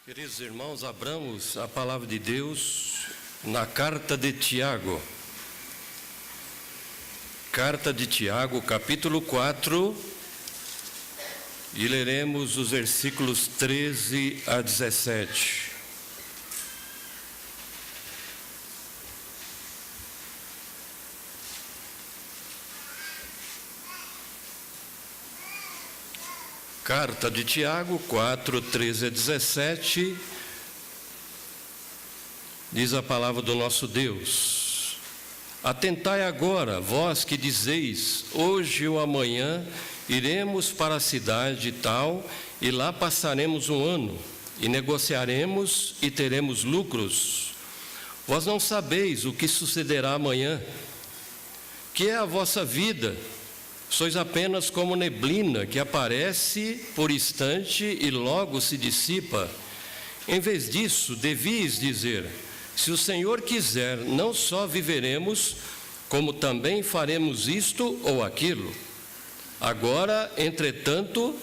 Queridos irmãos, abramos a palavra de Deus na carta de Tiago. Carta de Tiago, capítulo 4, e leremos os versículos 13 a 17. Carta de Tiago 4, 13 a 17, diz a palavra do nosso Deus: Atentai agora, vós que dizeis, hoje ou amanhã iremos para a cidade tal, e lá passaremos um ano, e negociaremos e teremos lucros. Vós não sabeis o que sucederá amanhã. Que é a vossa vida? Sois apenas como neblina que aparece por instante e logo se dissipa. Em vez disso, devíeis dizer: se o Senhor quiser, não só viveremos, como também faremos isto ou aquilo. Agora, entretanto,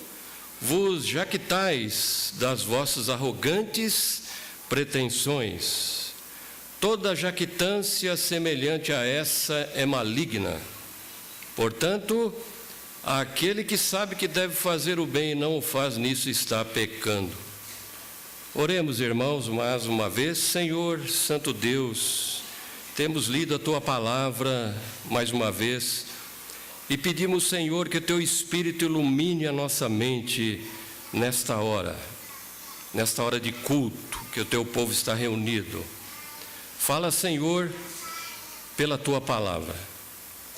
vos jactais das vossas arrogantes pretensões. Toda jactância semelhante a essa é maligna. Portanto, aquele que sabe que deve fazer o bem e não o faz, nisso está pecando. Oremos, irmãos, mais uma vez. Senhor, Santo Deus, temos lido a Tua palavra mais uma vez e pedimos, Senhor, que o Teu Espírito ilumine a nossa mente nesta hora de culto, que o Teu povo está reunido. Fala, Senhor, pela Tua palavra.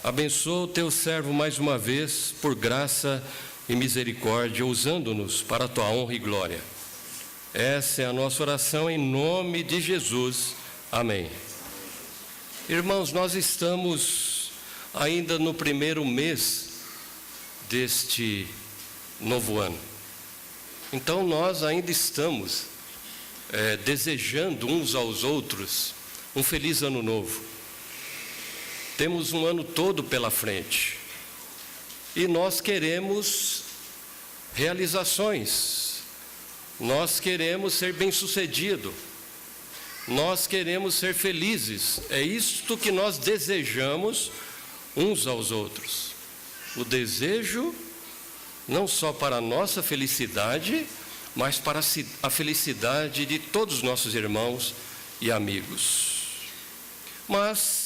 Abençoa o Teu servo mais uma vez, por graça e misericórdia, usando-nos para a Tua honra e glória. Essa é a nossa oração em nome de Jesus. Amém. Irmãos, nós estamos ainda no primeiro mês deste novo ano. Então nós ainda estamos desejando uns aos outros um feliz ano novo. Temos um ano todo pela frente e nós queremos realizações, nós queremos ser bem-sucedido, nós queremos ser felizes. É isto que nós desejamos uns aos outros. O desejo não só para a nossa felicidade, mas para a felicidade de todos os nossos irmãos e amigos. Mas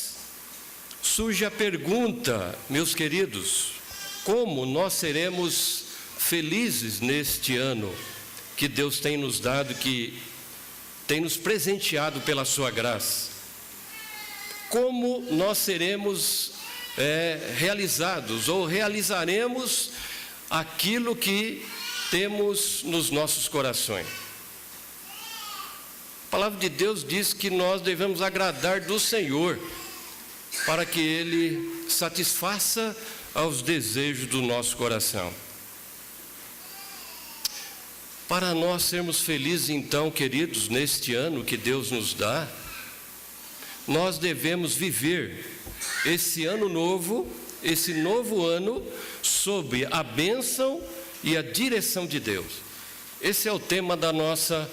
surge a pergunta, meus queridos: como nós seremos felizes neste ano que Deus tem nos dado, que tem nos presenteado pela sua graça? Como nós seremos realizados ou realizaremos aquilo que temos nos nossos corações? A palavra de Deus diz que nós devemos agradar do Senhor, para que Ele satisfaça aos desejos do nosso coração. Para nós sermos felizes, então, queridos, neste ano que Deus nos dá, nós devemos viver esse ano novo, esse novo ano, sob a bênção e a direção de Deus. Esse é o tema da nossa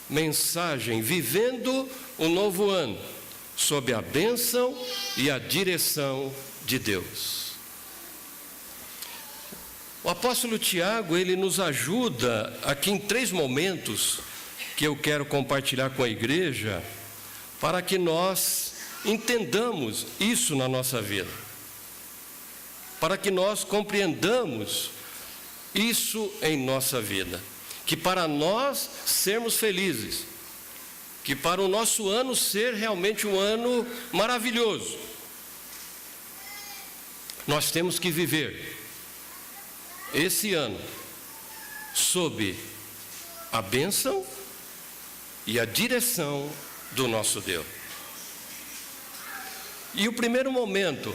mensagem: vivendo o novo ano sob a bênção e a direção de Deus. O apóstolo Tiago, ele nos ajuda aqui em 3 momentos que eu quero compartilhar com a igreja, para que nós entendamos isso na nossa vida, para que nós compreendamos isso em nossa vida, que para nós sermos felizes, que para o nosso ano ser realmente um ano maravilhoso, nós temos que viver esse ano sob a bênção e a direção do nosso Deus. E o primeiro momento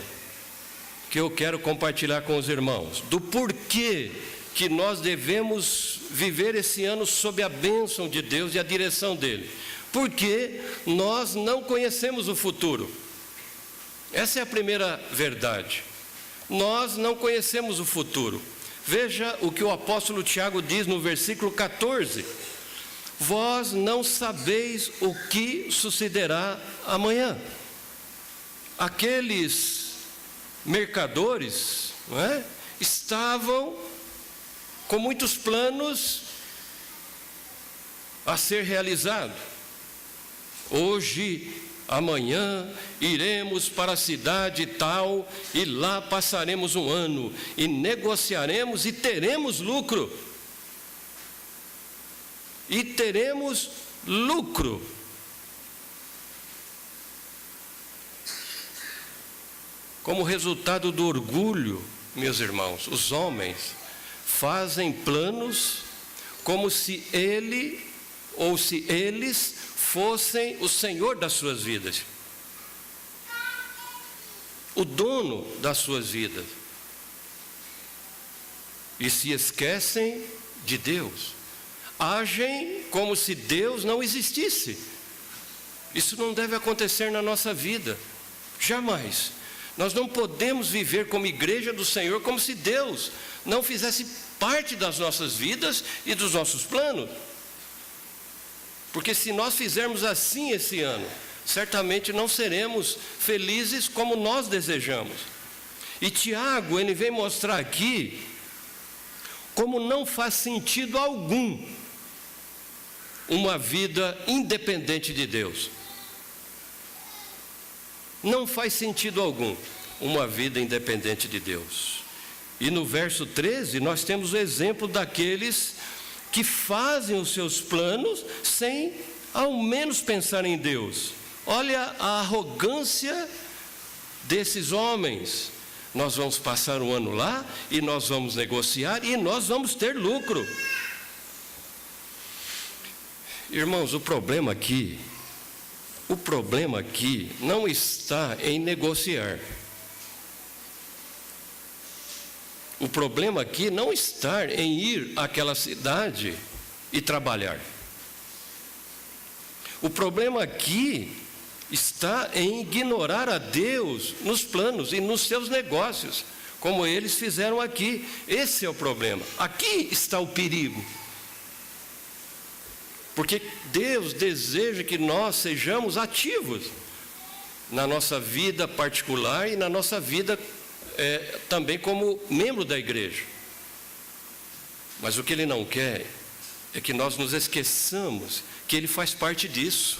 que eu quero compartilhar com os irmãos, do porquê que nós devemos viver esse ano sob a bênção de Deus e a direção dele. Porque nós não conhecemos o futuro. Essa é a primeira verdade. Nós não conhecemos o futuro. Veja o que o apóstolo Tiago diz no versículo 14: vós não sabeis o que sucederá amanhã. Aqueles mercadores, não é, estavam com muitos planos a ser realizados. Hoje, amanhã, iremos para a cidade tal e lá passaremos um ano e negociaremos e teremos lucro. E teremos lucro. Como resultado do orgulho, meus irmãos, os homens fazem planos como se ele ou se eles fossem o Senhor das suas vidas, o dono das suas vidas, e se esquecem de Deus, agem como se Deus não existisse. Isso não deve acontecer na nossa vida, jamais. Nós não podemos viver como igreja do Senhor como se Deus não fizesse parte das nossas vidas e dos nossos planos. Porque se nós fizermos assim esse ano, certamente não seremos felizes como nós desejamos. E Tiago, ele vem mostrar aqui como não faz sentido algum uma vida independente de Deus. Não faz sentido algum uma vida independente de Deus. E no verso 13, nós temos o exemplo daqueles que fazem os seus planos sem ao menos pensar em Deus. Olha a arrogância desses homens. Nós vamos passar um ano lá e nós vamos negociar e nós vamos ter lucro. Irmãos, o problema aqui não está em negociar. O problema aqui não está em ir àquela cidade e trabalhar. O problema aqui está em ignorar a Deus nos planos e nos seus negócios, como eles fizeram aqui. Esse é o problema. Aqui está o perigo. Porque Deus deseja que nós sejamos ativos na nossa vida particular e na nossa vida também como membro da igreja. Mas o que Ele não quer é que nós nos esqueçamos que Ele faz parte disso.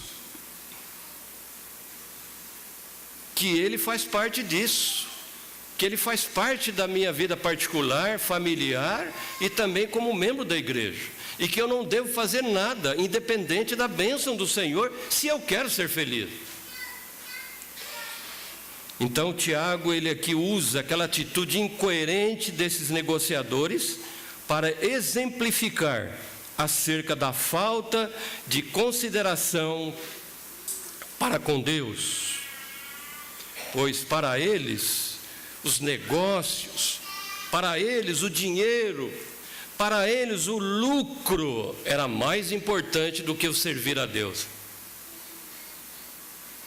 Que Ele faz parte disso. Que Ele faz parte da minha vida particular, familiar e também como membro da igreja. E que eu não devo fazer nada independente da bênção do Senhor se eu quero ser feliz. Então Tiago, ele aqui usa aquela atitude incoerente desses negociadores para exemplificar acerca da falta de consideração para com Deus. Pois para eles, os negócios, para eles o dinheiro, para eles o lucro era mais importante do que o servir a Deus,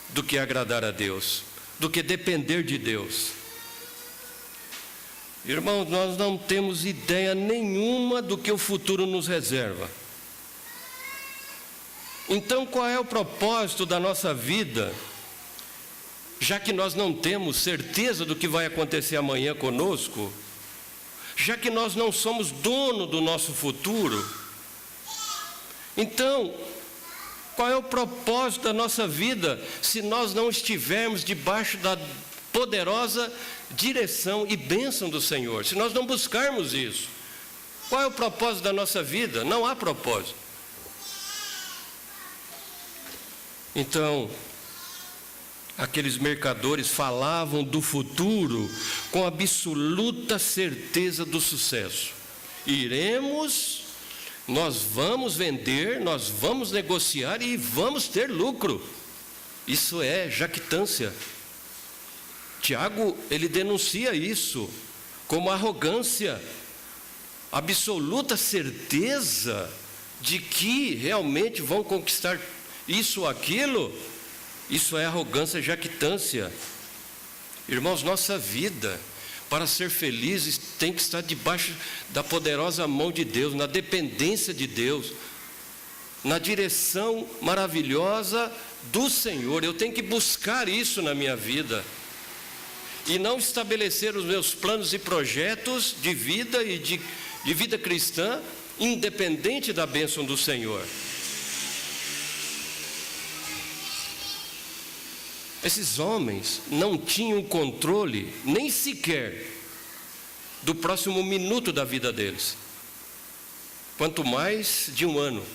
do que agradar a Deus, do que depender de Deus. Irmãos, nós não temos ideia nenhuma do que o futuro nos reserva. Então, qual é o propósito da nossa vida, já que nós não temos certeza do que vai acontecer amanhã conosco, já que nós não somos dono do nosso futuro? Então, qual é o propósito da nossa vida se nós não estivermos debaixo da poderosa direção e bênção do Senhor? Se nós não buscarmos isso, qual é o propósito da nossa vida? Não há propósito. Então, aqueles mercadores falavam do futuro com absoluta certeza do sucesso. Iremos, nós vamos vender, nós vamos negociar e vamos ter lucro. Isso é jactância. Tiago, ele denuncia isso como arrogância, absoluta certeza de que realmente vão conquistar isso ou aquilo. Isso é arrogância, jactância. Irmãos, nossa vida, para ser felizes, tem que estar debaixo da poderosa mão de Deus, na dependência de Deus. na direção maravilhosa do Senhor. Eu tenho que buscar isso na minha vida e não estabelecer os meus planos e projetos de vida e de vida cristã independente da bênção do Senhor. Esses homens não tinham controle nem sequer do próximo minuto da vida deles, quanto mais de um ano.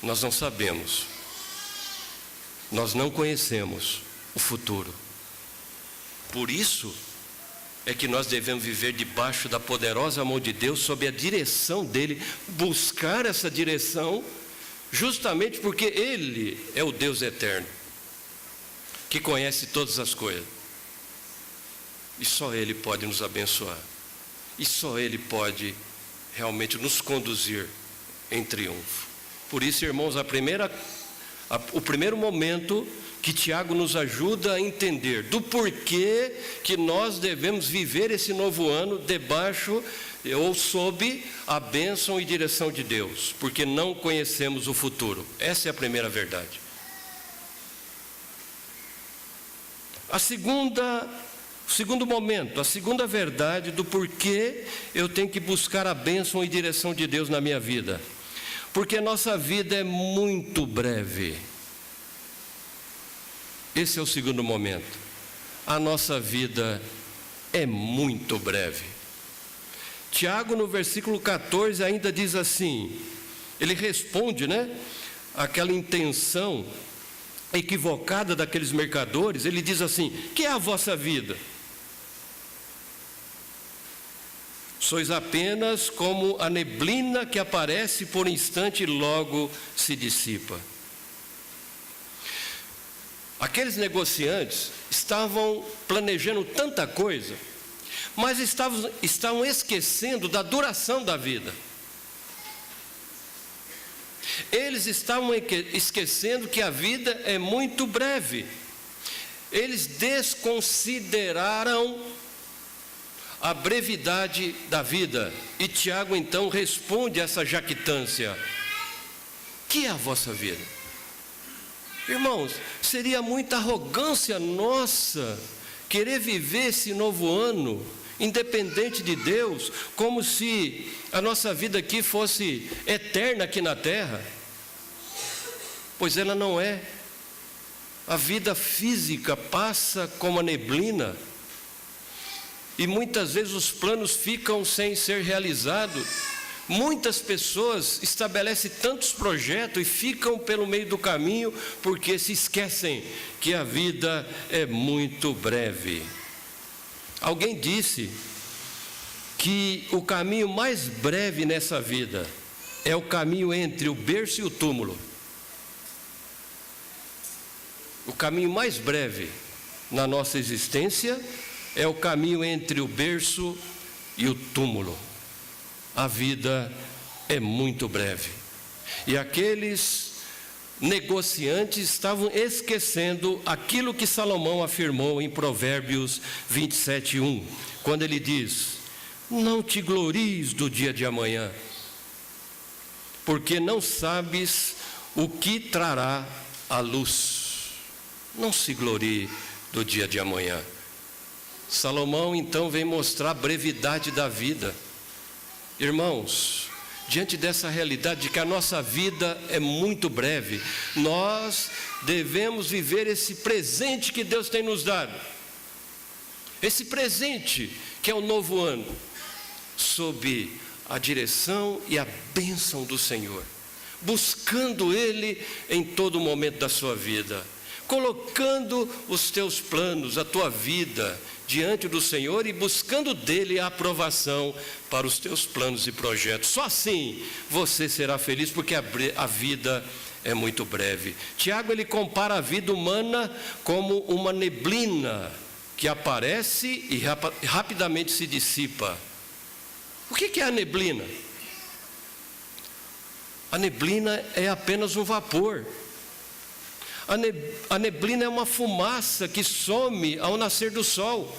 Nós não sabemos, nós não conhecemos o futuro. Por isso é que nós devemos viver debaixo da poderosa mão de Deus, sob a direção dele, buscar essa direção, justamente porque Ele é o Deus eterno, que conhece todas as coisas. E só Ele pode nos abençoar. E só Ele pode realmente nos conduzir em triunfo. Por isso, irmãos, o primeiro momento que Tiago nos ajuda a entender do porquê que nós devemos viver esse novo ano debaixo ou sob a bênção e direção de Deus, porque não conhecemos o futuro. Essa é a primeira verdade. O segundo momento, a segunda verdade do porquê eu tenho que buscar a bênção e direção de Deus na minha vida. Porque nossa vida é muito breve. Esse é o segundo momento. A nossa vida é muito breve. Tiago, no versículo 14, ainda diz assim, ele responde, aquela intenção equivocada daqueles mercadores. Ele diz assim: que é a vossa vida? Sois apenas como a neblina que aparece por um instante e logo se dissipa. Aqueles negociantes estavam planejando tanta coisa, mas estavam esquecendo da duração da vida. Eles estavam esquecendo que a vida é muito breve. Eles desconsideraram a brevidade da vida. E Tiago então responde a essa jactância: que é a vossa vida? Irmãos, seria muita arrogância nossa querer viver esse novo ano independente de Deus, como se a nossa vida aqui fosse eterna aqui na terra, pois ela não é. A vida física passa como a neblina, e muitas vezes os planos ficam sem ser realizados. Muitas pessoas estabelecem tantos projetos e ficam pelo meio do caminho porque se esquecem que a vida é muito breve. Alguém disse que o caminho mais breve nessa vida é o caminho entre o berço e o túmulo. O caminho mais breve na nossa existência é o caminho entre o berço e o túmulo. A vida é muito breve. E aqueles negociantes estavam esquecendo aquilo que Salomão afirmou em Provérbios 27:1, quando ele diz: não te glories do dia de amanhã, porque não sabes o que trará a luz. Não se glorie do dia de amanhã. Salomão então vem mostrar a brevidade da vida. Irmãos, diante dessa realidade de que a nossa vida é muito breve, nós devemos viver esse presente que Deus tem nos dado. Esse presente que é o novo ano, sob a direção e a bênção do Senhor, buscando Ele em todo momento da sua vida, colocando os teus planos, a tua vida diante do Senhor e buscando dele a aprovação para os teus planos e projetos. Só assim você será feliz, porque a vida é muito breve. Tiago, ele compara a vida humana como uma neblina que aparece e rapidamente se dissipa. O que é a neblina? A neblina é apenas um vapor. A neblina é uma fumaça que some ao nascer do sol.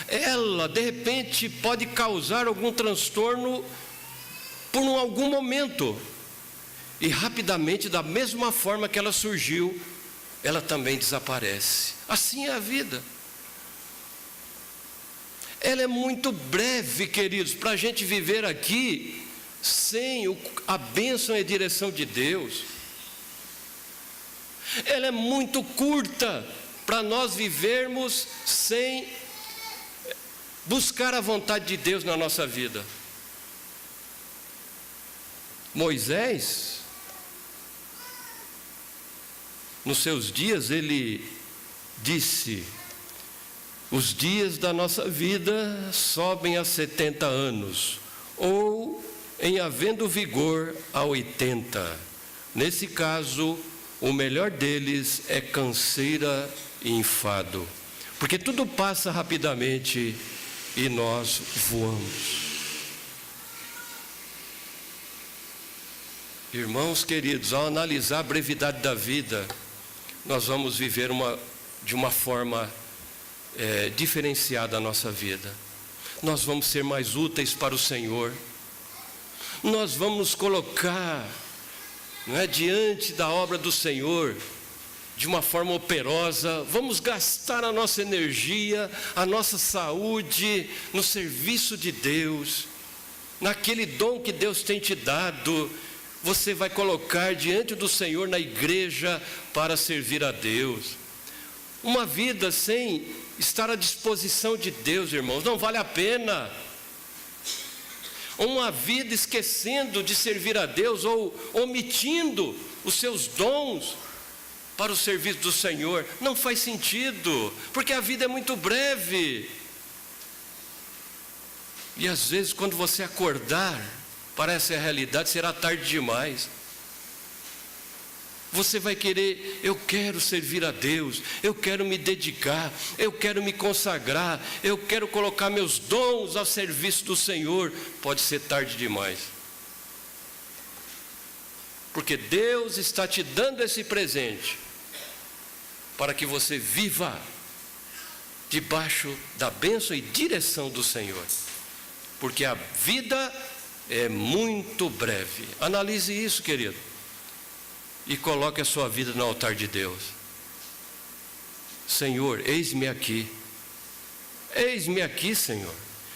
Ela, de repente, pode causar algum transtorno por algum momento, e rapidamente, da mesma forma que ela surgiu, ela também desaparece. Assim é a vida. Ela é muito breve, queridos, para a gente viver aqui sem a bênção e a direção de Deus. Ela é muito curta para nós vivermos sem buscar a vontade de Deus na nossa vida. Moisés, nos seus dias, ele disse: os dias da nossa vida sobem a 70 anos, ou, em havendo vigor, a 80. Nesse caso, o melhor deles é canseira e enfado, porque tudo passa rapidamente e nós voamos. Irmãos queridos, ao analisar a brevidade da vida, nós vamos viver de uma forma diferenciada a nossa vida. Nós vamos ser mais úteis para o Senhor. Nós vamos nos colocar, diante da obra do Senhor de uma forma operosa. Vamos gastar a nossa energia, a nossa saúde no serviço de Deus, naquele dom que Deus tem te dado. Você vai colocar diante do Senhor na igreja para servir a Deus. Uma vida sem estar à disposição de Deus, irmãos, não vale a pena. Uma vida esquecendo de servir a Deus ou omitindo os seus dons para o serviço do Senhor, não faz sentido, porque a vida é muito breve. E às vezes, quando você acordar para essa realidade, será tarde demais. Você vai querer: eu quero servir a Deus, eu quero me dedicar, eu quero me consagrar, eu quero colocar meus dons ao serviço do Senhor. Pode ser tarde demais, porque Deus está te dando esse presente para que você viva debaixo da bênção e direção do Senhor, porque a vida é muito breve. Analise isso, querido, e coloque a sua vida no altar de Deus. Senhor, eis-me aqui. Eis-me aqui, Senhor.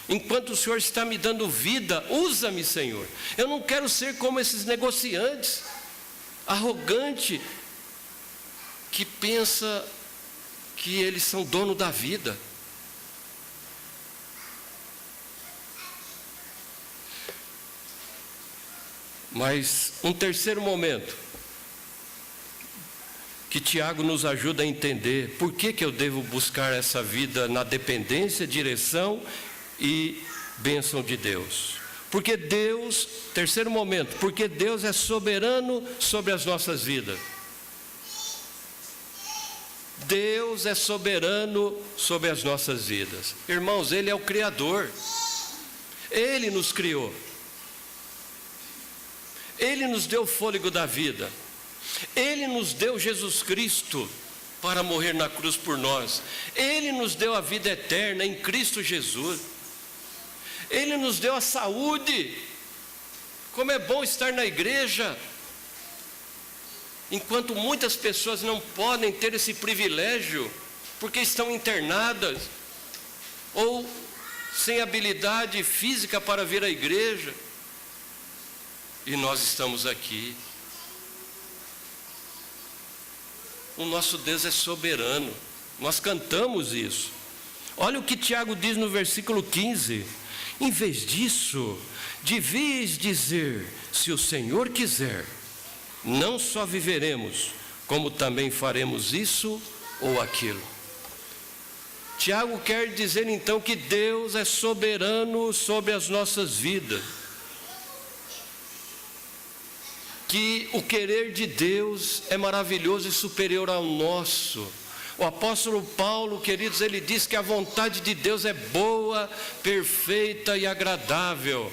Enquanto o Senhor está me dando vida, usa-me, Senhor. Eu não quero ser como esses negociantes arrogantes que pensa que eles são dono da vida. Mas um terceiro momento que Tiago nos ajuda a entender por que eu devo buscar essa vida na dependência, direção e bênção de Deus. Porque Deus, terceiro momento, porque Deus é soberano sobre as nossas vidas. Deus é soberano sobre as nossas vidas. Irmãos, Ele é o Criador. Ele nos criou. Ele nos deu o fôlego da vida. Ele nos deu Jesus Cristo para morrer na cruz por nós. Ele nos deu a vida eterna em Cristo Jesus. Ele nos deu a saúde. Como é bom estar na igreja. Enquanto muitas pessoas não podem ter esse privilégio, porque estão internadas, ou sem habilidade física para vir à igreja. E nós estamos aqui. O nosso Deus é soberano. Nós cantamos isso. Olha o que Tiago diz no versículo 15. Em vez disso, devias dizer: se o Senhor quiser, não só viveremos, como também faremos isso ou aquilo. Tiago quer dizer então que Deus é soberano sobre as nossas vidas. Que o querer de Deus é maravilhoso e superior ao nosso. O apóstolo Paulo, queridos, ele diz que a vontade de Deus é boa, perfeita e agradável.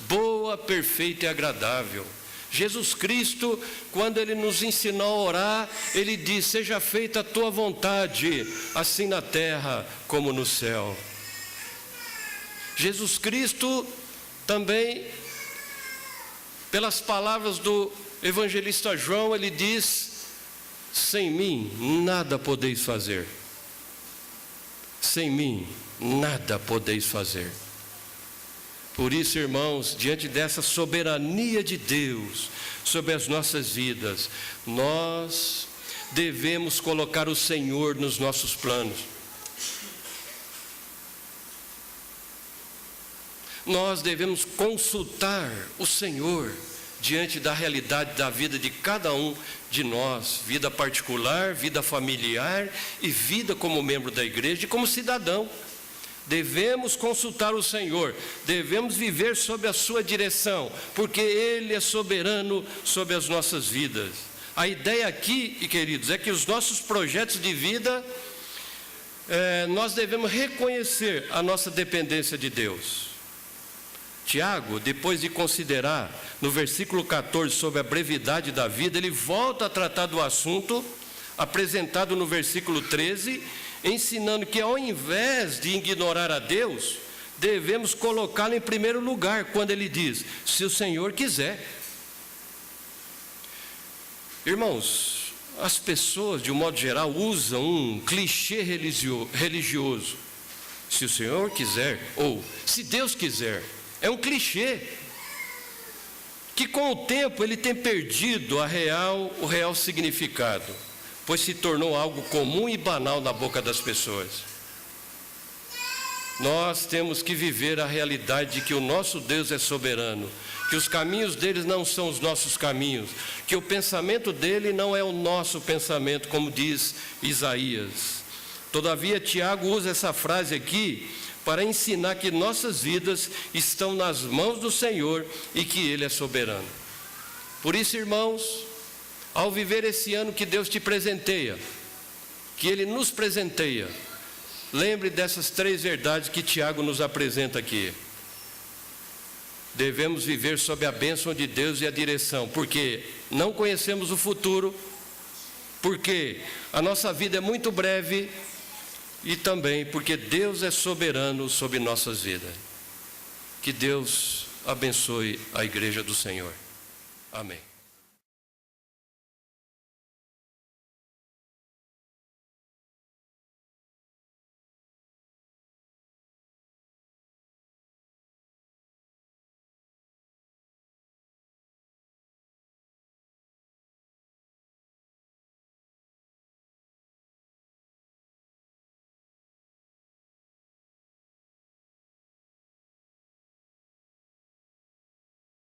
Boa, perfeita e agradável. Jesus Cristo, quando Ele nos ensinou a orar, Ele diz: seja feita a tua vontade, assim na terra como no céu. Jesus Cristo Também, pelas palavras do evangelista João, ele diz: sem mim nada podeis fazer. Sem mim nada podeis fazer. Por isso, irmãos, diante dessa soberania de Deus sobre as nossas vidas, nós devemos colocar o Senhor nos nossos planos. Nós devemos consultar o Senhor diante da realidade da vida de cada um de nós, vida particular, vida familiar e vida como membro da igreja e como cidadão. Devemos consultar o Senhor, devemos viver sob a sua direção, porque Ele é soberano sobre as nossas vidas. A ideia aqui, queridos, é que os nossos projetos de vida, nós devemos reconhecer a nossa dependência de Deus. Tiago, depois de considerar no versículo 14 sobre a brevidade da vida, ele volta a tratar do assunto apresentado no versículo 13, ensinando que ao invés de ignorar a Deus, devemos colocá-lo em primeiro lugar, quando ele diz: se o Senhor quiser. Irmãos, as pessoas de um modo geral usam um clichê religioso: se o Senhor quiser, ou se Deus quiser. É um clichê que com o tempo ele tem perdido o real significado, pois se tornou algo comum e banal na boca das pessoas. Nós temos que viver a realidade de que o nosso Deus é soberano, que os caminhos dele não são os nossos caminhos, que o pensamento dele não é o nosso pensamento, como diz Isaías. Todavia, Tiago usa essa frase aqui para ensinar que nossas vidas estão nas mãos do Senhor e que Ele é soberano. Por isso, irmãos, ao viver esse ano que Deus te presenteia, que Ele nos presenteia, lembre dessas 3 verdades que Tiago nos apresenta aqui. Devemos viver sob a bênção de Deus e a direção, porque não conhecemos o futuro, porque a nossa vida é muito breve, e também porque Deus é soberano sobre nossas vidas. Que Deus abençoe a igreja do Senhor. Amém.